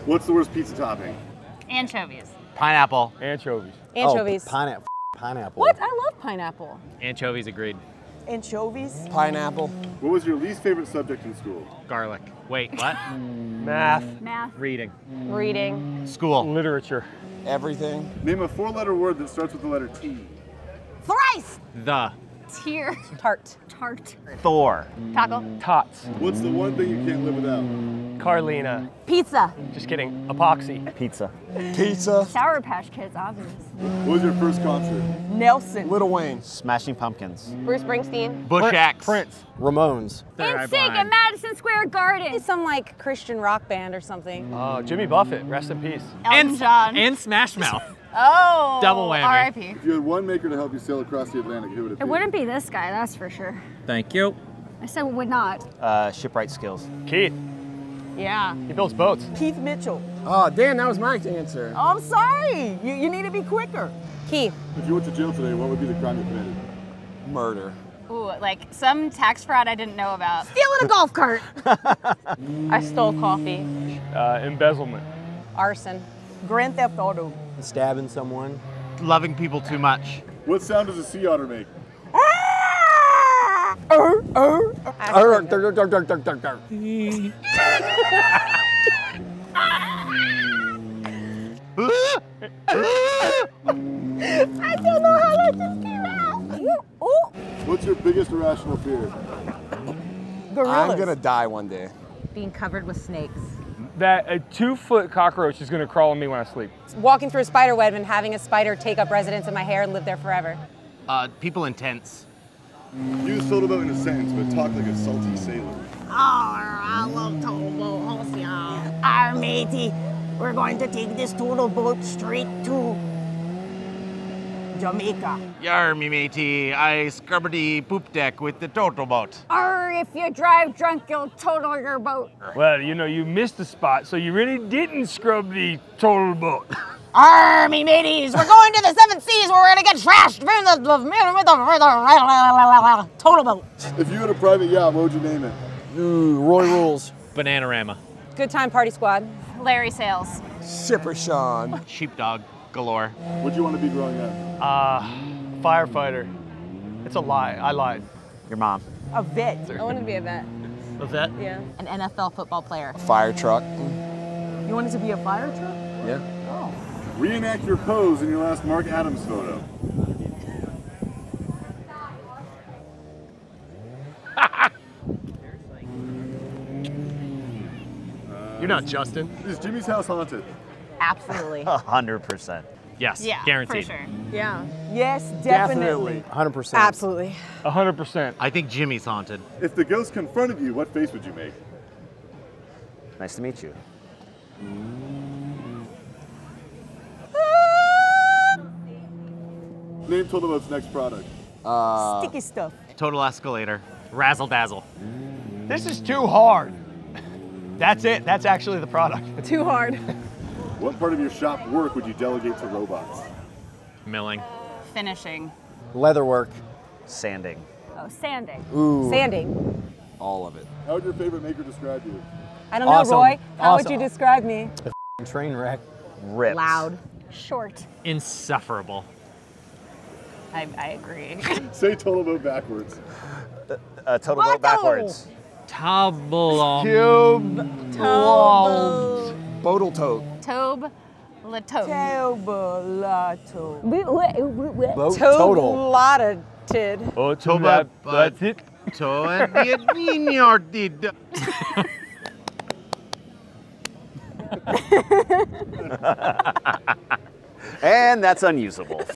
What's the worst pizza topping? Anchovies. Pineapple. Anchovies. Anchovies. Oh, pineapple. What? I love pineapple. Anchovies, agreed. Anchovies. Pineapple. What was your least favorite subject in school? Garlic. Wait, what? Math. Math. Reading. Reading. School. Literature. Everything. Name a 4-letter word that starts with the letter T. Thrice. The. Tier. Tart. Tart. Thor. Taco. Tots. What's the one thing you can't live without? Carlina. Pizza. Just kidding. Epoxy. Pizza. Pizza. Sour Patch Kids, obvious. What was your first concert? Nelson. Lil Wayne. Smashing Pumpkins. Bruce Springsteen. Bush Axe. Prince. Ramones. NSYNC at Madison Square Garden. Some like Christian rock band or something. Jimmy Buffett. Rest in peace. Elton John. And Smash Mouth. Oh. Double whammy. R.I.P. If you had one maker to help you sail across the Atlantic, who would it be? It wouldn't be this guy, that's for sure. Thank you. I said would not. Shipwright skills. Keith. Yeah. He builds boats. Keith Mitchell. Oh, damn, that was my answer. Oh, I'm sorry. You need to be quicker. Keith. If you went to jail today, what would be the crime you committed? Murder. Ooh, like some tax fraud I didn't know about. Stealing a golf cart. I stole coffee. Embezzlement. Arson. Grand Theft Auto. Stabbing someone. Loving people too much. What sound does a sea otter make? I don't know how that just came out. Ooh. What's your biggest irrational fear? Gorillas. I'm gonna die one day. Being covered with snakes. That a 2-foot cockroach is gonna crawl on me when I sleep. Walking through a spider web and having a spider take up residence in my hair and live there forever. People in tents. Use TotalBoat in a sentence, but talk like a salty sailor. I love TotalBoat Hot Seat. Our matey, we're going to take this TotalBoat straight to Jamaica. Yar, me matey, I scrubbed the poop deck with the TotalBoat. Or if you drive drunk, you'll total your boat. Well, you know, you missed a spot, so you really didn't scrub the total boat. Army mateys, we're going to the 7 seas where we're gonna get trashed with the TotalBoat. If you had a private yacht, what would you name it? Ooh, Roy Rules. Bananarama. Good time party squad. Larry Sales. Shipper Shawn. Sheepdog galore. What'd you want to be growing up? Firefighter. It's a lie. I lied. Your mom. A vet. I wanted to be a vet. What's that? Yeah. An NFL football player. Fire truck. You wanted to be a fire truck? Yeah. Oh. Reenact your pose in your last Mark Adams photo. You're not Justin. Is Jimmy's house haunted? Absolutely. 100%. Yes, Yeah, guaranteed. for sure. Yeah. Yes, definitely. 100%. Absolutely. 100%. I think Jimmy's haunted. If the ghost confronted you, what face would you make? Nice to meet you. Name TotalBoat's next product. Sticky stuff. Total escalator. Razzle dazzle. This is too hard. That's it. That's actually the product. Too hard. What part of your shop work would you delegate to robots? Milling. Finishing. Leatherwork. Sanding. Oh, sanding. Ooh. Sanding. All of it. How would your favorite maker describe you? I don't know, Awesome. Roy. How would Awesome. you describe me? Train wreck. Ripped. Loud. Short. Insufferable. I agree. Say TotalBoat backwards. TotalBoat backwards. Tablo. Cube. Bodle tote. Tobe. Latobe. Tobolato. Boat total. Tobolated. Oh, Toba, that's it. And that's unusable.